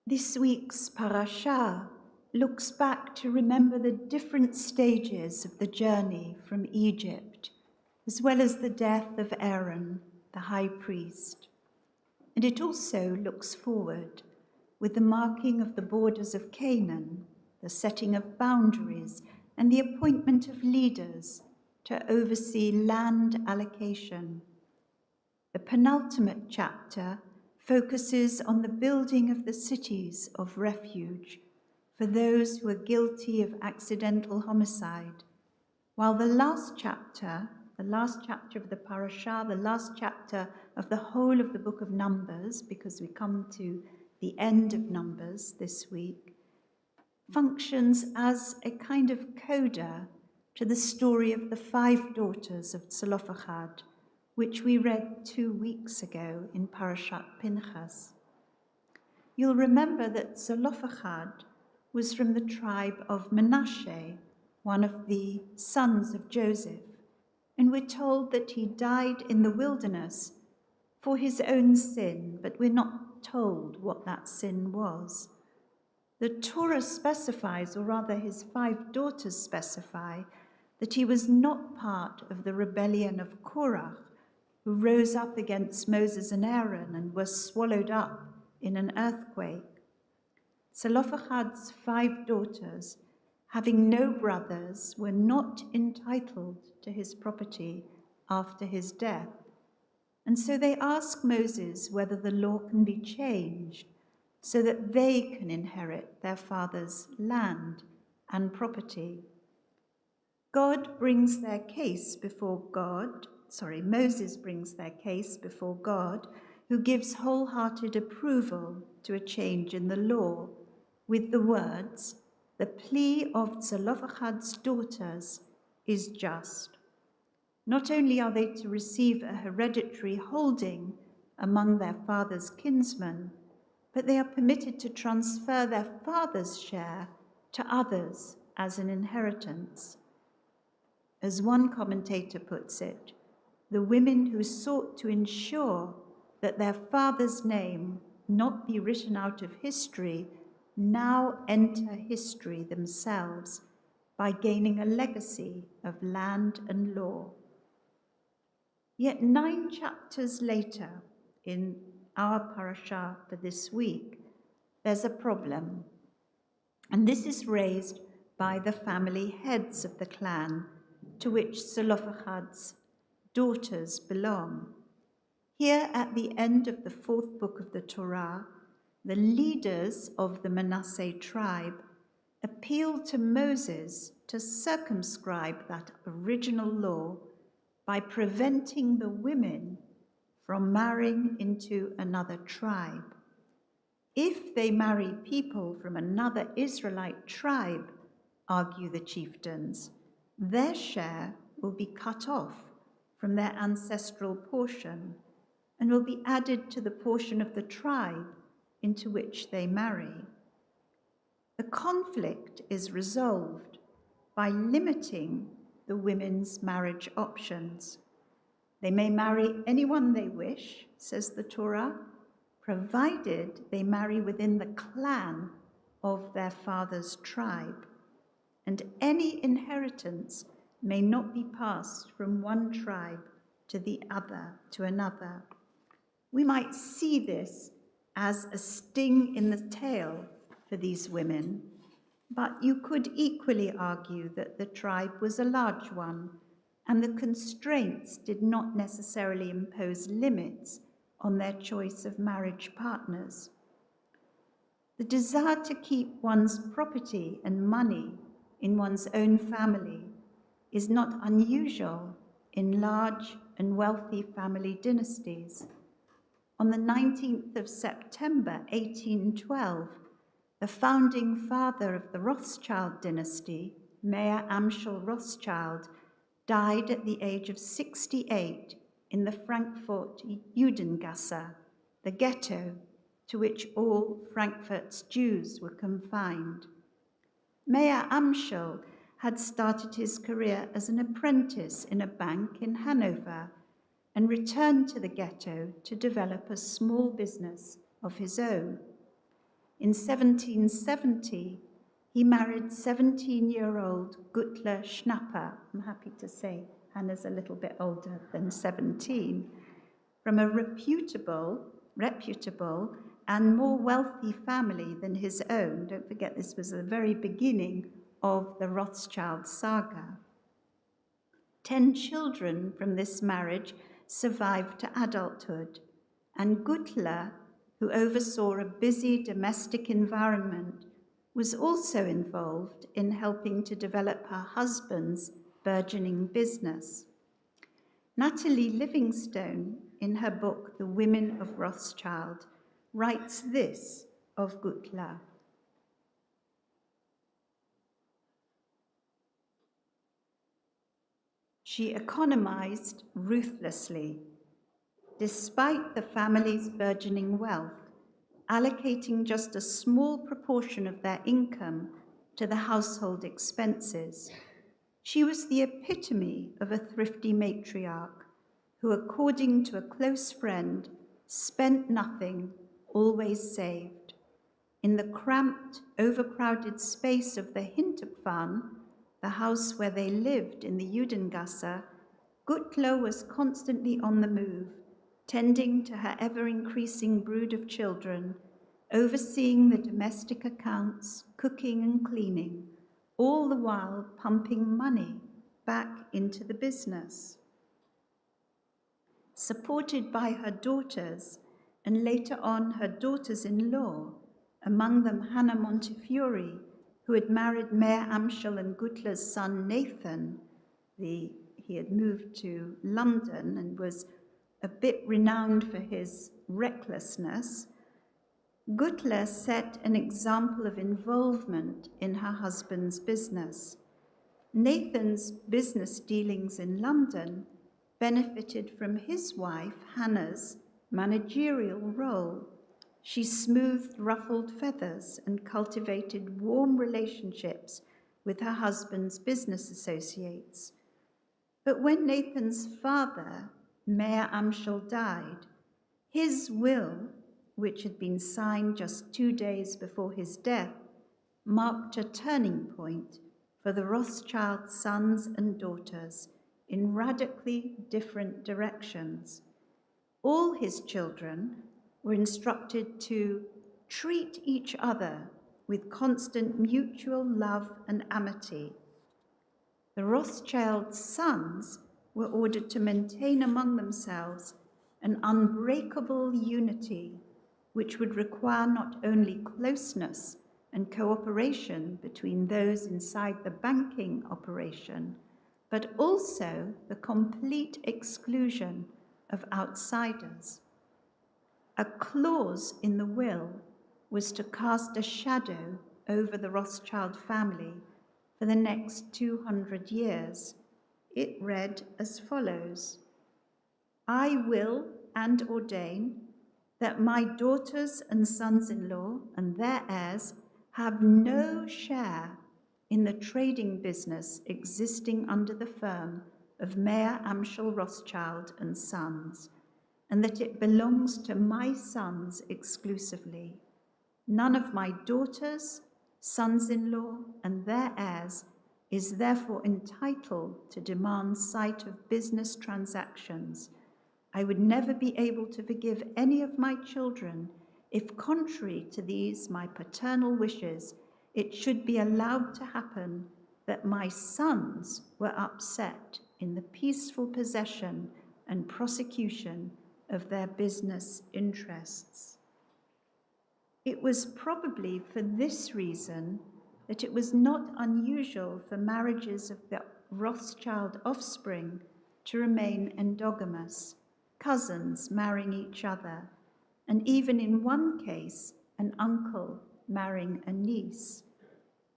This week's parashah looks back to remember the different stages of the journey from Egypt, as well as the death of Aaron, the high priest. And it also looks forward with the marking of the borders of Canaan, the setting of boundaries, and the appointment of leaders to oversee land allocation. The penultimate chapter focuses on the building of the cities of refuge for those who are guilty of accidental homicide, while the last chapter of the parashah, the last chapter of the whole of the book of Numbers, because we come to the end of Numbers this week, functions as a kind of coda to the story of the 5 daughters of Zelophehad, which we read 2 weeks ago in Parashat Pinchas. You'll remember that Zelophehad was from the tribe of Manasseh, one of the sons of Joseph, and we're told that he died in the wilderness for his own sin, but we're not told what that sin was. The Torah specifies, or rather his 5 daughters specify, that he was not part of the rebellion of Korah, who rose up against Moses and Aaron and were swallowed up in an earthquake. Zelophehad's 5 daughters, having no brothers, were not entitled to his property after his death. And so they ask Moses whether the law can be changed so that they can inherit their father's land and property. Moses brings their case before God, who gives wholehearted approval to a change in the law, with the words, "The plea of Zelophehad's daughters is just." Not only are they to receive a hereditary holding among their father's kinsmen, but they are permitted to transfer their father's share to others as an inheritance. As one commentator puts it, the women who sought to ensure that their father's name not be written out of history now enter history themselves by gaining a legacy of land and law. Yet 9 chapters later, in our parashah for this week, there's a problem. And this is raised by the family heads of the clan to which Zelophehad's daughters belong. Here at the end of the 4th book of the Torah, the leaders of the Manasseh tribe appeal to Moses to circumscribe that original law by preventing the women from marrying into another tribe. If they marry people from another Israelite tribe, argue the chieftains, their share will be cut off from their ancestral portion and will be added to the portion of the tribe into which they marry. The conflict is resolved by limiting the women's marriage options. They may marry anyone they wish, says the Torah, provided they marry within the clan of their father's tribe, and any inheritance may not be passed from one tribe to another. We might see this as a sting in the tail for these women, but you could equally argue that the tribe was a large one, and the constraints did not necessarily impose limits on their choice of marriage partners. The desire to keep one's property and money in one's own family is not unusual in large and wealthy family dynasties. On the 19th of September 1812, the founding father of the Rothschild dynasty, Mayer Amschel Rothschild, died at the age of 68 in the Frankfurt Judengasse, the ghetto to which all Frankfurt's Jews were confined. Mayer Amschel had started his career as an apprentice in a bank in Hanover and returned to the ghetto to develop a small business of his own. In 1770, he married 17-year-old Gutler Schnapper. I'm happy to say Hannah's a little bit older than 17, from a reputable and more wealthy family than his own. Don't forget, this was the very beginning of the Rothschild saga. 10 children from this marriage survived to adulthood, and Gutler, who oversaw a busy domestic environment, was also involved in helping to develop her husband's burgeoning business. Natalie Livingstone, in her book, The Women of Rothschild, writes this of Gutler. She economized ruthlessly, despite the family's burgeoning wealth, allocating just a small proportion of their income to the household expenses. She was the epitome of a thrifty matriarch who, according to a close friend, spent nothing, always saved. In the cramped, overcrowded space of the Hinterpfahn, the house where they lived in the Judengasse, Gutler was constantly on the move, tending to her ever-increasing brood of children, overseeing the domestic accounts, cooking and cleaning, all the while pumping money back into the business. Supported by her daughters, and later on her daughters-in-law, among them Hannah Montefiore, who had married Mayor Amschel and Gutler's son Nathan. He had moved to London and was a bit renowned for his recklessness. Gutler set an example of involvement in her husband's business. Nathan's business dealings in London benefited from his wife, Hannah's, managerial role. She smoothed ruffled feathers and cultivated warm relationships with her husband's business associates. But when Nathan's father, Mayor Amschel, died, his will, which had been signed just 2 days before his death, marked a turning point for the Rothschild sons and daughters in radically different directions. All his children were instructed to treat each other with constant mutual love and amity. The Rothschild sons were ordered to maintain among themselves an unbreakable unity, which would require not only closeness and cooperation between those inside the banking operation, but also the complete exclusion of outsiders. A clause in the will was to cast a shadow over the Rothschild family for the next 200 years. It read as follows: I will and ordain that my daughters and sons-in-law and their heirs have no share in the trading business existing under the firm of Mayor Amschel Rothschild and Sons, and that it belongs to my sons exclusively. None of my daughters, sons-in-law, and their heirs is therefore entitled to demand sight of business transactions. I would never be able to forgive any of my children if, contrary to these my paternal wishes, it should be allowed to happen that my sons were upset in the peaceful possession and prosecution of their business interests. It was probably for this reason that it was not unusual for marriages of the Rothschild offspring to remain endogamous, cousins marrying each other, and even in one case, an uncle marrying a niece.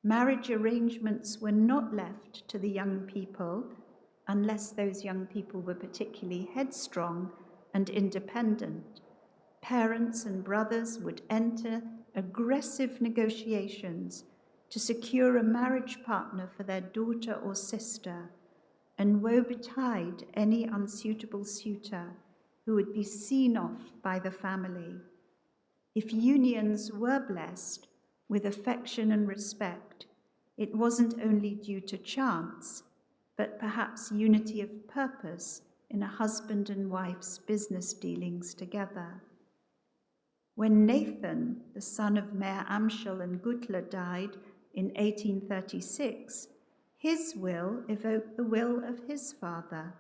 Marriage arrangements were not left to the young people, unless those young people were particularly headstrong and independent. Parents and brothers would enter aggressive negotiations to secure a marriage partner for their daughter or sister, and woe betide any unsuitable suitor who would be seen off by the family. If unions were blessed with affection and respect, it wasn't only due to chance, but perhaps unity of purpose in a husband and wife's business dealings together. When Nathan, the son of Mayor Amschel and Gutler, died in 1836, his will evoked the will of his father.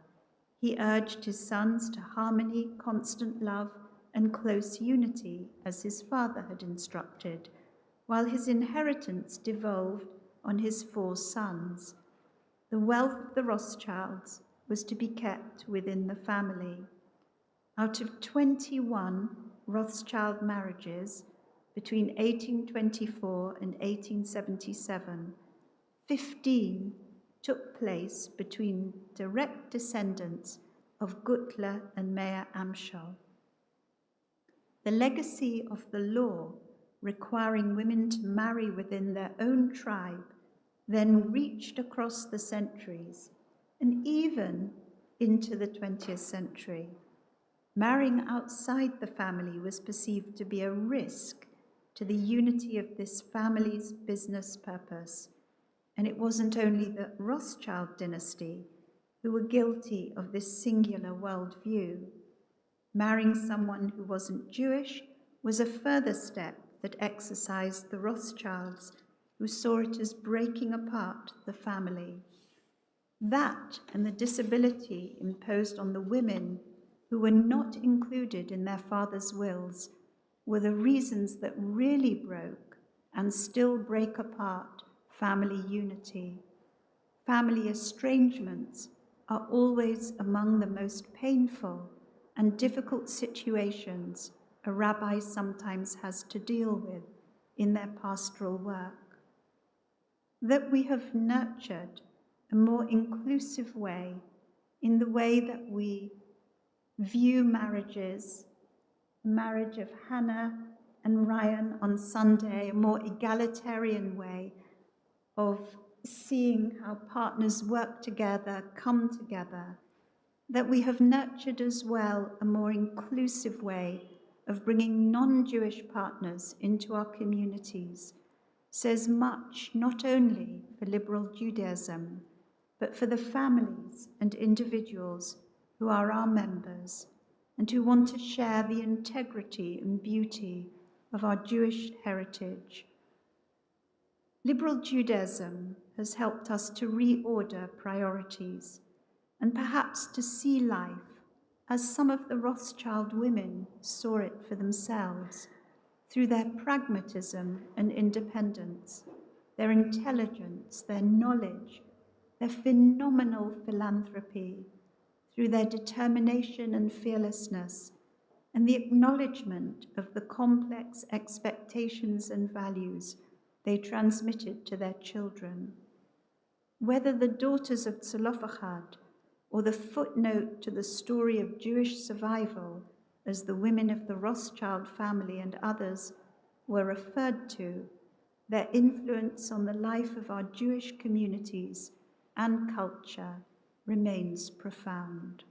He urged his sons to harmony, constant love, and close unity, as his father had instructed, while his inheritance devolved on his 4 sons. The wealth of the Rothschilds was to be kept within the family. Out of 21 Rothschild marriages between 1824 and 1877, 15 took place between direct descendants of Gutler and Mayor Amschel. The legacy of the law requiring women to marry within their own tribe then reached across the centuries and even into the 20th century. Marrying outside the family was perceived to be a risk to the unity of this family's business purpose, and it wasn't only the Rothschild dynasty who were guilty of this singular worldview. Marrying someone who wasn't Jewish was a further step that exercised the Rothschilds, who saw it as breaking apart the family. That and the disability imposed on the women who were not included in their father's wills were the reasons that really broke and still break apart family unity. Family estrangements are always among the most painful and difficult situations a rabbi sometimes has to deal with in their pastoral work. That we have nurtured a more inclusive way in the way that we view marriages, the marriage of Hannah and Ryan on Sunday, a more egalitarian way of seeing how partners work together, come together, that we have nurtured as well a more inclusive way of bringing non-Jewish partners into our communities, says much not only for liberal Judaism, but for the families and individuals who are our members and who want to share the integrity and beauty of our Jewish heritage. Liberal Judaism has helped us to reorder priorities and perhaps to see life as some of the Rothschild women saw it for themselves, through their pragmatism and independence, their intelligence, their knowledge, their phenomenal philanthropy, through their determination and fearlessness, and the acknowledgement of the complex expectations and values they transmitted to their children. Whether the daughters of Tzlofachad or the footnote to the story of Jewish survival, as the women of the Rothschild family and others were referred to, their influence on the life of our Jewish communities and culture remains profound.